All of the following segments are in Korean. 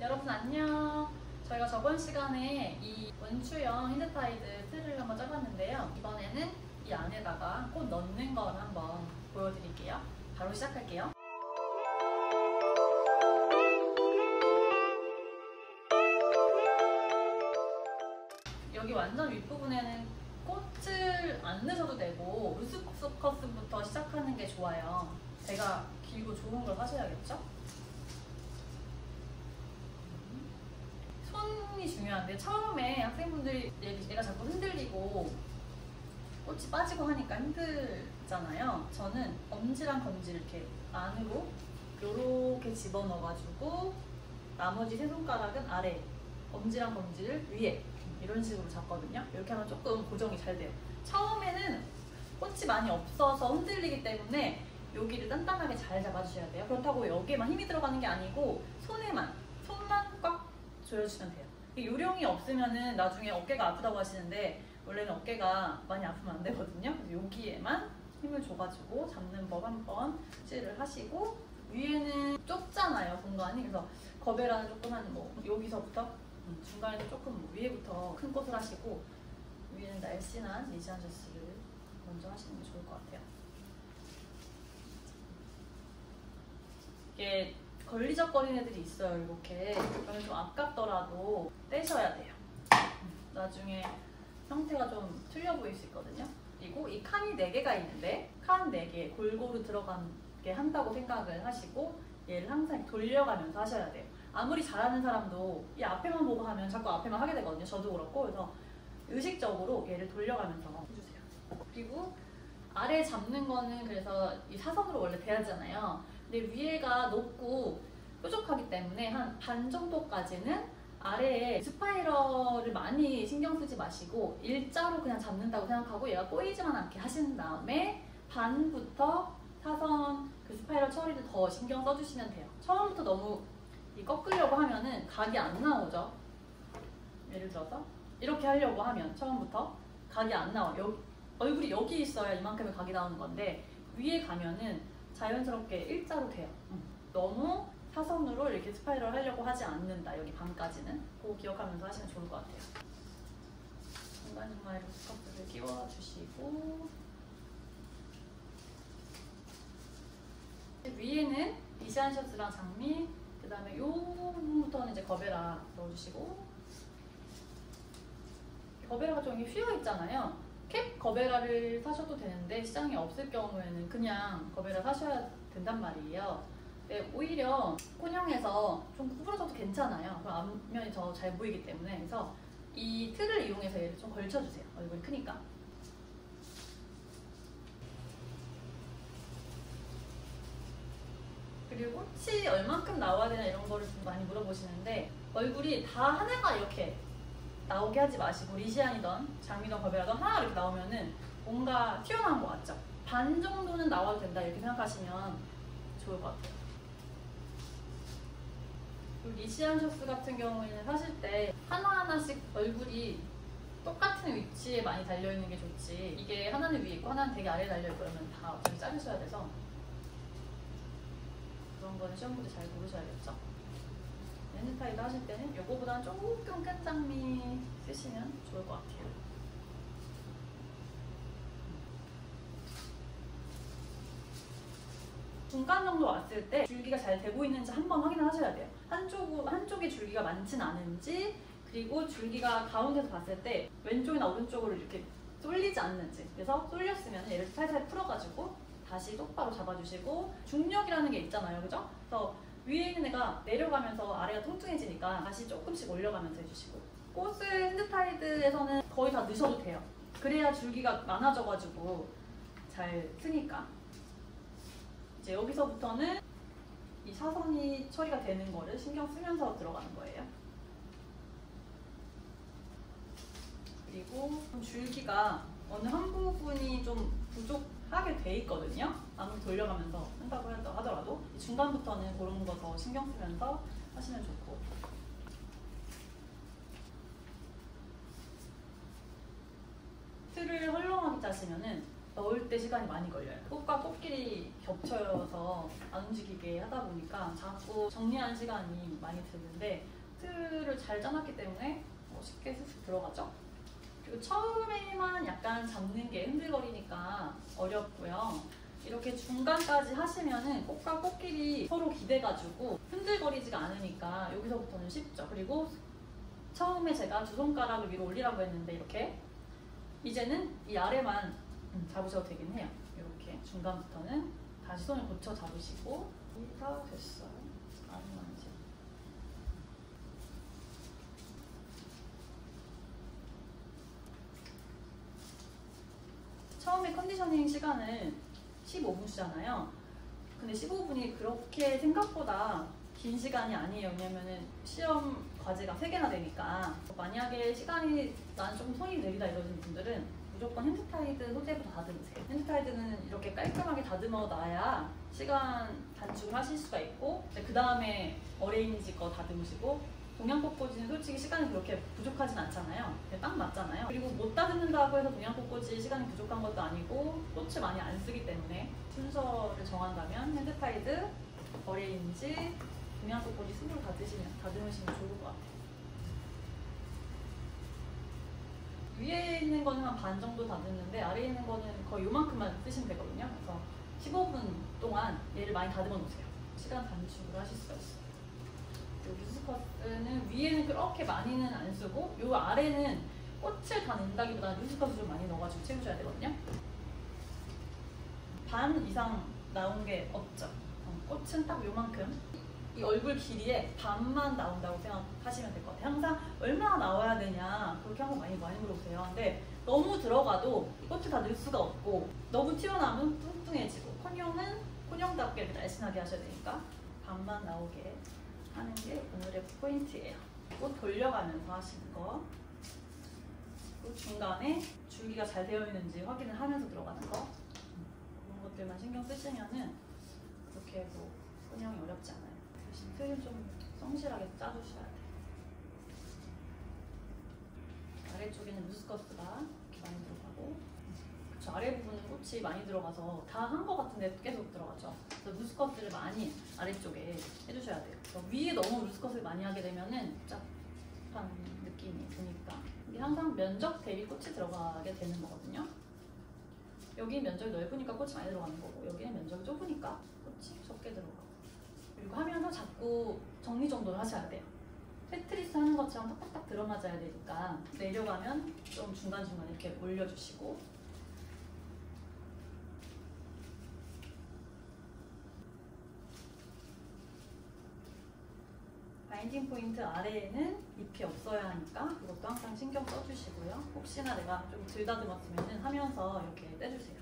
여러분 안녕. 저희가 저번 시간에 이 원추형 핸드타이드 틀을 한번 짜봤는데요. 이번에는 이 안에다가 꽃 넣는 걸 한번 보여드릴게요. 바로 시작할게요. 여기 완전 윗부분에는 꽃을 안 넣으셔도 되고 루스커스부터 시작하는 게 좋아요. 제가 길고 좋은 걸 사셔야겠죠? 손이 중요한데 처음에 학생분들이 얘가 자꾸 흔들리고 꽃이 빠지고 하니까 힘들잖아요. 저는 엄지랑 검지를 이렇게 안으로 이렇게 집어넣어가지고 나머지 세 손가락은 아래, 엄지랑 검지를 위에 이런 식으로 잡거든요. 이렇게 하면 조금 고정이 잘 돼요. 처음에는 꽃이 많이 없어서 흔들리기 때문에 여기를 단단하게 잘 잡아주셔야 돼요. 그렇다고 여기에만 힘이 들어가는 게 아니고 손만 꽉 조여주시면 돼요. 요령이 없으면은 나중에 어깨가 아프다고 하시는데 원래는 어깨가 많이 아프면 안 되거든요. 그래서 여기에만 힘을 줘가지고 잡는 법 한번 칠을 하시고, 위에는 좁잖아요, 공간이. 그래서 거베라는 조금 한 여기서부터 중간에도 조금 위에부터 큰 꽃을 하시고, 위에는 날씬한 리지안 셔츠를 먼저 하시는 게 좋을 것 같아요. 이게 걸리적거리는 애들이 있어요. 이렇게. 그러면 좀 아깝더라도 떼셔야 돼요. 나중에 형태가 좀 틀려 보일 수 있거든요. 그리고 이 칸이 4개가 있는데 칸 4개 골고루 들어가게 한다고 생각을 하시고 얘를 항상 돌려가면서 하셔야 돼요. 아무리 잘하는 사람도 이 앞에만 보고 하면 자꾸 앞에만 하게 되거든요. 저도 그렇고. 그래서 의식적으로 얘를 돌려가면서 해주세요. 그리고 아래 잡는 거는 그래서 이 사선으로 원래 돼야잖아요. 근데 위에가 높고 뾰족하기 때문에 한 반 정도까지는 아래에 스파이럴을 많이 신경 쓰지 마시고 일자로 그냥 잡는다고 생각하고 얘가 꼬이지만 않게 하신 다음에 반부터 사선 그 스파이럴 처리를 더 신경 써주시면 돼요. 처음부터 너무 꺾으려고 하면은 각이 안 나오죠. 예를 들어서 이렇게 하려고 하면 처음부터 각이 안 나와요. 얼굴이 여기 있어야 이만큼의 각이 나오는 건데 위에 가면은 자연스럽게 일자로 돼요. 너무 사선으로 이렇게 스파이럴 하려고 하지 않는다. 여기 반까지는. 그거 기억하면서 하시면 좋을 것 같아요. 중간중간에 루스커스를 끼워주시고, 위에는 리지안 셔츠랑 장미, 그 다음에 요 부분부터는 이제 거베라 넣어주시고, 거베라가 좀 휘어 있잖아요. 캡 거베라를 사셔도 되는데 시장에 없을 경우에는 그냥 거베라 사셔야 된단 말이에요. 근데 오히려 콘형에서 좀 구부러져도 괜찮아요. 그럼 앞면이 더 잘 보이기 때문에. 그래서 이 틀을 이용해서 얘를 좀 걸쳐주세요. 얼굴이 크니까. 그리고 꽃이 얼만큼 나와야 되나 이런 거를 좀 많이 물어보시는데 얼굴이 다 하나가 이렇게 나오게 하지 마시고 리지안이던 장미던 거베라던 하나 이렇게 나오면은 뭔가 튀어나온 것 같죠? 반 정도는 나와도 된다 이렇게 생각하시면 좋을 것 같아요. 그리고 리지안 셔츠 같은 경우에는 사실 때 하나하나씩 얼굴이 똑같은 위치에 많이 달려있는 게 좋지, 이게 하나는 위에 있고 하나는 되게 아래에 달려있고 그러면 다 어차피 자르셔야 돼서 그런 거는 시험문제 잘 고르셔야겠죠? 핸드타이드 하실 때는 요거보다는 조금 큰 장미 쓰시면 좋을 것 같아요. 중간 정도 왔을 때 줄기가 잘 되고 있는지 한번 확인을 하셔야 돼요. 한쪽에 줄기가 많진 않은지, 그리고 줄기가 가운데서 봤을 때 왼쪽이나 오른쪽으로 이렇게 쏠리지 않는지. 그래서 쏠렸으면 얘를 살살 풀어가지고 다시 똑바로 잡아주시고, 중력이라는 게 있잖아요. 그죠? 그래서 위에 있는 애가 내려가면서 아래가 뚱뚱해지니까 다시 조금씩 올려가면서 해주시고, 꽃을 핸드타이드에서는 거의 다 넣으셔도 돼요. 그래야 줄기가 많아져가지고 잘 쓰니까. 이제 여기서부터는 이 사선이 처리가 되는 거를 신경 쓰면서 들어가는 거예요. 그리고 줄기가 어느 한 부분이 좀 부족하게 돼 있거든요. 아무리 돌려가면서 한다고 하더라도 중간부터는 그런 거 더 신경 쓰면서 하시면 좋고, 틀을 헐렁하게 짜시면은 넣을 때 시간이 많이 걸려요. 꽃과 꽃끼리 겹쳐서 안 움직이게 하다 보니까 자꾸 정리하는 시간이 많이 드는데 틀을 잘 짜놨기 때문에 쉽게 슥슥 들어가죠. 그리고 처음에만 약간 잡는 게 흔들거리니까 어렵고요. 이렇게 중간까지 하시면은 꽃과 꽃끼리 서로 기대가지고 흔들거리지가 않으니까 여기서부터는 쉽죠. 그리고 처음에 제가 두 손가락을 위로 올리라고 했는데 이렇게 이제는 이 아래만 잡으셔도 되긴 해요. 이렇게 중간부터는 다시 손을 고쳐 잡으시고 다 됐어요. 아래만 이제 처음에 컨디셔닝 시간을 15분 주잖아요. 근데 15분이 그렇게 생각보다 긴 시간이 아니에요. 왜냐면은 시험 과제가 3개나 되니까 만약에 시간이 나는 조금 손이 느리다 이러시는 분들은 무조건 핸드타이드 소재부터 다듬으세요. 핸드타이드는 이렇게 깔끔하게 다듬어 놔야 시간 단축을 하실 수가 있고 그 다음에 어레인지 거 다듬으시고 동양꽃꽂이는 솔직히 시간이 그렇게 부족하진 않잖아요. 딱 맞잖아요. 그리고 못 다듬는다고 해서 동양꽃꽂이 시간이 부족한 것도 아니고 꽃을 많이 안 쓰기 때문에 순서를 정한다면 핸드타이드, 어레인지, 동양꽃꽂이 스스로 다듬으시면 좋을 것 같아요. 위에 있는 거는 한 반 정도 다듬는데 아래에 있는 거는 거의 요만큼만 쓰시면 되거든요. 그래서 15분 동안 얘를 많이 다듬어 놓으세요. 시간 단축을 하실 수가 있어요. 루스커스는 위에는 그렇게 많이는 안 쓰고 요 아래는 꽃을 다 넣는다기보다는 루스커스 좀 많이 넣어가지고 채워줘야 되거든요. 반 이상 나온 게 없죠. 꽃은 딱 요만큼 이 얼굴 길이에 반만 나온다고 생각하시면 될 것 같아요. 항상 얼마나 나와야 되냐 그렇게 항상 많이 물어보세요. 근데 너무 들어가도 꽃을 다 넣을 수가 없고 너무 튀어나오면 뚱뚱해지고 콘용은 콘용답게 날씬하게 하셔야 되니까 반만 나오게 하는 게 오늘의 포인트예요. 꽃 돌려가면서 하시는 거. 그리고 중간에 줄기가 잘 되어 있는지 확인을 하면서 들어가는 거. 그런 것들만 신경 쓰시면은 그렇게 뭐 콘용이 어렵지 않아요. 대신 틀은 좀 성실하게 짜주셔야 돼요. 아래쪽에는 루스커스가 이렇게 많이 들어가고 저 아래 부분은 꽃이 많이 들어가서 다 한 것 같은데 계속 들어가죠. 그래서 루스커스를 많이 아래쪽에 해주셔야 돼요. 위에 너무 루스커스를 많이 하게 되면은 복잡한 느낌이 드니까 이게 항상 면적 대비 꽃이 들어가게 되는 거거든요. 여기 면적이 넓으니까 꽃이 많이 들어가는 거고 여기는 면적이 좁으니까 꽃이 적게 들어가고 그리고 하면서 자꾸 정리정돈을 하셔야 돼요. 테트리스 하는 것처럼 탁탁탁 들어맞아야 되니까 내려가면 좀 중간중간 이렇게 올려주시고 바인딩 포인트 아래에는 잎이 없어야 하니까 그것도 항상 신경 써주시고요. 혹시나 내가 좀 덜 다듬었으면 하면서 이렇게 떼주세요.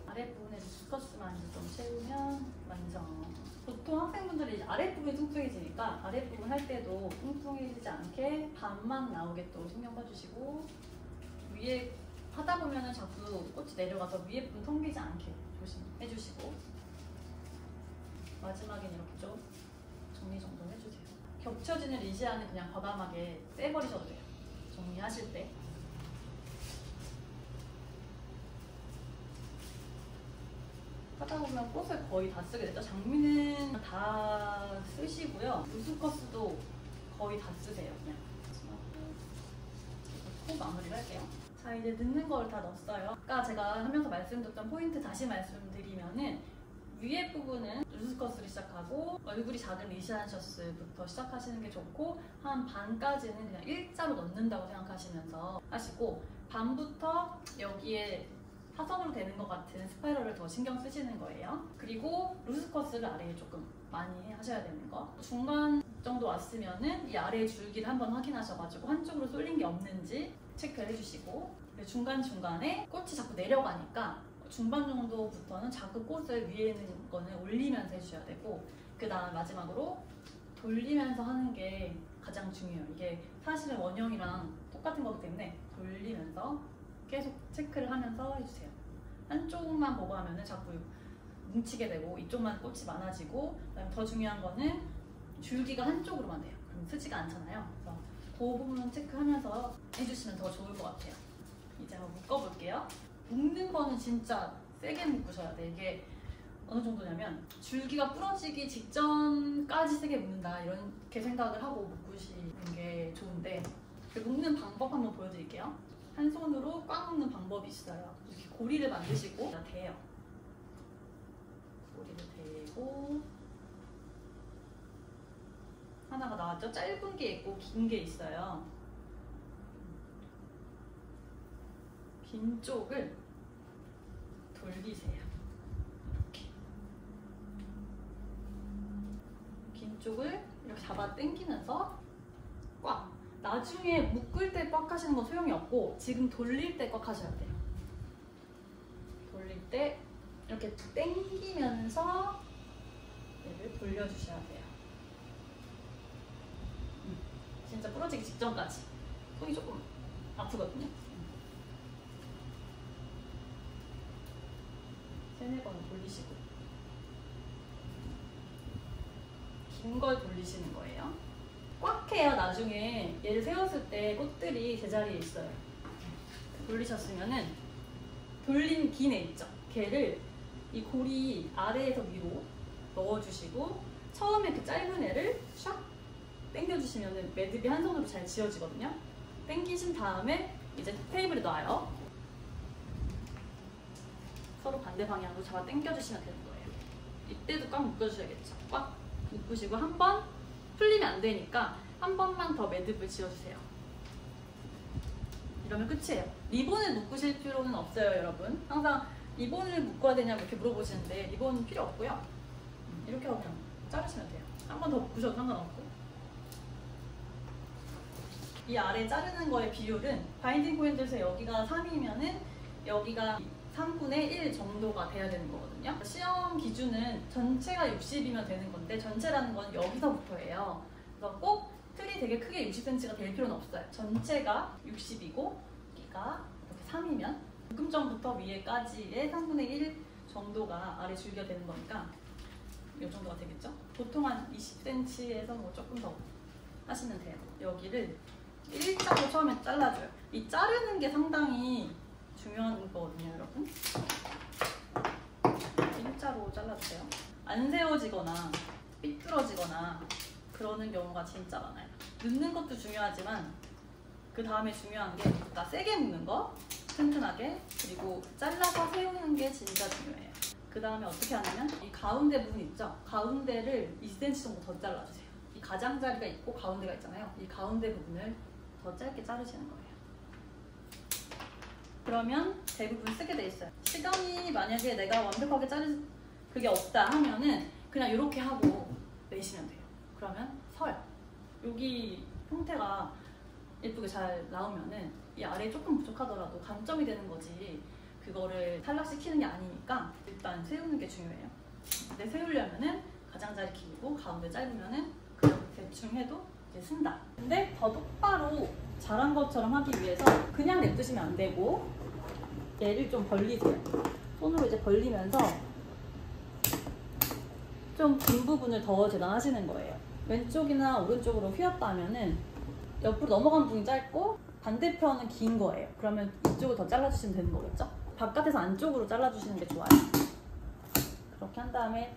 아랫부분에 루스커스만 좀 채우면 완성. 보통 학생분들이 아랫부분이 뚱뚱해지니까 아랫부분 할 때도 뚱뚱해지지 않게 반만 나오게 또 신경 써주시고 위에 하다 보면은 자꾸 꽃이 내려가서 위에 부분 텅 비지 않게 조심해주시고 마지막에는 이렇게 좀 정리정돈 해주세요. 겹쳐지는 리시아는 그냥 과감하게 떼버리셔도 돼요. 정리하실 때. 하다 보면 꽃을 거의 다 쓰게 되죠. 장미는 다 쓰시고요. 루스커스도 거의 다 쓰세요. 그냥 코 마무리를 할게요. 자, 이제 넣는 걸 다 넣었어요. 아까 제가 하면서 말씀드렸던 포인트 다시 말씀드리면은 위에 부분은 루스커스를 시작하고 얼굴이 작은 리시안셔스부터 시작하시는 게 좋고 한 반까지는 그냥 일자로 넣는다고 생각하시면서 하시고 반부터 여기에 사선으로 되는 것 같은 스파이럴을 더 신경 쓰시는 거예요. 그리고 루스커스를 아래에 조금 많이 하셔야 되는 거. 중간 정도 왔으면은 이 아래의 줄기를 한번 확인하셔가지고 한쪽으로 쏠린 게 없는지 체크를 해주시고 중간중간에 꽃이 자꾸 내려가니까 중반 정도부터는 자꾸 꽃을 위에 있는 거는 올리면서 해주셔야 되고 그 다음 마지막으로 돌리면서 하는 게 가장 중요해요. 이게 사실은 원형이랑 똑같은 거기 때문에 돌리면서 계속 체크를 하면서 해주세요. 한쪽만 보고 하면은 자꾸 뭉치게 되고 이쪽만 꽃이 많아지고, 그다음에 더 중요한 거는 줄기가 한쪽으로만 돼요. 그럼 쓰지가 않잖아요. 그래서 그 부분 체크하면서 해주시면 더 좋을 것 같아요. 이제 한번 묶어볼게요. 묶는 거는 진짜 세게 묶으셔야 돼. 이게 어느 정도냐면 줄기가 부러지기 직전까지 세게 묶는다 이렇게 생각을 하고 묶으시는 게 좋은데, 그 묶는 방법 한번 보여드릴게요. 한 손으로 꽉 묶는 방법이 있어요. 이렇게 고리를 만드시고 대요. 고리를 대고 하나가 나왔죠? 짧은 게 있고 긴 게 있어요. 긴 쪽을 돌리세요. 이렇게 긴 쪽을 이렇게 잡아 당기면서 꽉. 나중에 묶을 때 꽉 하시는 건 소용이 없고 지금 돌릴 때 꽉 하셔야 돼요. 돌릴 때 이렇게 당기면서 얘를 돌려주셔야 돼요. 진짜 부러지기 직전까지. 손이 조금 아프거든요. 세네 번을 돌리시고 긴 걸 돌리시는 거예요. 꽉 해야 나중에 얘를 세웠을 때 꽃들이 제자리에 있어요. 돌리셨으면은 돌린 긴 애 있죠? 걔를 이 고리 아래에서 위로 넣어주시고 처음에 그 짧은 애를 샥 당겨주시면은 매듭이 한 손으로 잘 지어지거든요. 당기신 다음에 이제 테이블에 놔요. 서로 반대 방향으로 잡아 당겨주시면 되는 거예요. 이때도 꽉 묶어주셔야겠죠. 꽉 묶으시고 한 번 풀리면 안 되니까 한 번만 더 매듭을 지어주세요. 이러면 끝이에요. 리본을 묶으실 필요는 없어요, 여러분. 항상 리본을 묶어야 되냐고 이렇게 물어보시는데 리본은 필요 없고요. 이렇게 하고 그냥 자르시면 돼요. 한 번 더 묶으셔도 상관없고. 이 아래 자르는 거의 비율은 바인딩 포인트에서 여기가 3이면은 여기가 3분의 1 정도가 돼야 되는 거거든요. 시험 기준은 전체가 60이면 되는 건데 전체라는 건 여기서부터예요. 그래서 꼭 틀이 되게 크게 60cm가 될 필요는 없어요. 전체가 60이고 여기가 이렇게 3이면 묶음점부터 위에까지의 3분의 1 정도가 아래 줄기가 되는 거니까 이 정도가 되겠죠? 보통 한 20cm에서 뭐 조금 더 하시면 돼요. 여기를 일자로 처음에 잘라줘요. 이 자르는 게 상당히 중요한 거거든요, 여러분. 일자로 잘라주세요. 안 세워지거나 삐뚤어지거나 그러는 경우가 진짜 많아요. 넣는 것도 중요하지만 그 다음에 중요한 게 그러니까 세게 묶는 거, 튼튼하게, 그리고 잘라서 세우는 게 진짜 중요해요. 그 다음에 어떻게 하냐면 이 가운데 부분 있죠? 가운데를 2cm 정도 더 잘라주세요. 이 가장자리가 있고 가운데가 있잖아요. 이 가운데 부분을 더 짧게 자르시는 거예요. 그러면 대부분 쓰게 돼 있어요. 시간이 만약에 내가 완벽하게 자를 그게 없다 하면은 그냥 이렇게 하고 내시면 돼요. 그러면 서요. 여기 형태가 예쁘게 잘 나오면은 이 아래 조금 부족하더라도 감점이 되는 거지 그거를 탈락시키는 게 아니니까 일단 세우는 게 중요해요. 근데 세우려면은 가장자리 길고 가운데 짧으면은 그냥 대충 해도 이제 쓴다. 근데 더 똑바로 잘한 것처럼 하기 위해서 그냥 냅두시면 안 되고 얘를 좀 벌리세요. 손으로 이제 벌리면서 좀 긴 부분을 더 재단하시는 거예요. 왼쪽이나 오른쪽으로 휘었다 하면은 옆으로 넘어간 부분이 짧고 반대편은 긴 거예요. 그러면 이쪽을 더 잘라주시면 되는 거겠죠? 바깥에서 안쪽으로 잘라주시는 게 좋아요. 그렇게 한 다음에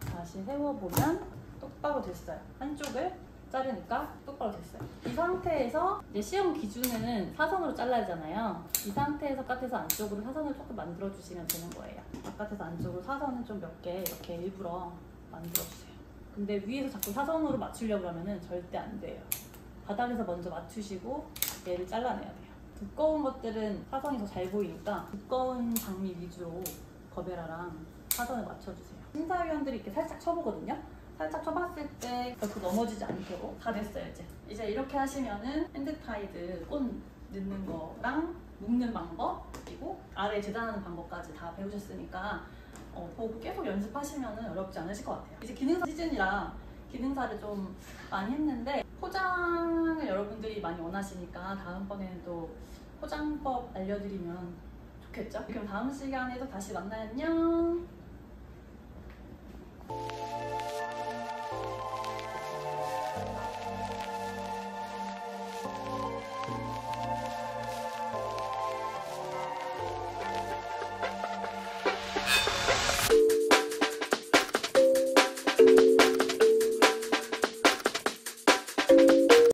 다시 세워보면 똑바로 됐어요. 한쪽을 자르니까 똑바로 됐어요. 이 상태에서 이제 시험 기준에는 사선으로 잘라야 하잖아요. 이 상태에서 바깥에서 안쪽으로 사선을 조금 만들어주시면 되는 거예요. 바깥에서 안쪽으로 사선은 좀 몇 개 이렇게 일부러 만들어주세요. 근데 위에서 자꾸 사선으로 맞추려고 하면은 절대 안 돼요. 바닥에서 먼저 맞추시고 얘를 잘라내야 돼요. 두꺼운 것들은 사선이 더 잘 보이니까 두꺼운 장미 위주로 거베라랑 사선을 맞춰주세요. 심사위원들이 이렇게 살짝 쳐보거든요. 살짝 쳐봤을 때 결코 넘어지지 않도록 다 됐어요. 이제 이렇게 하시면은 핸드타이드 꽃 넣는 거랑 묶는 방법 그리고 아래 재단하는 방법까지 다 배우셨으니까 보고 계속 연습하시면은 어렵지 않으실 것 같아요. 이제 기능사 시즌이라 기능사를 좀 많이 했는데 포장을 여러분들이 많이 원하시니까 다음번에는 또 포장법 알려드리면 좋겠죠? 그럼 다음 시간에도 다시 만나요. 안녕.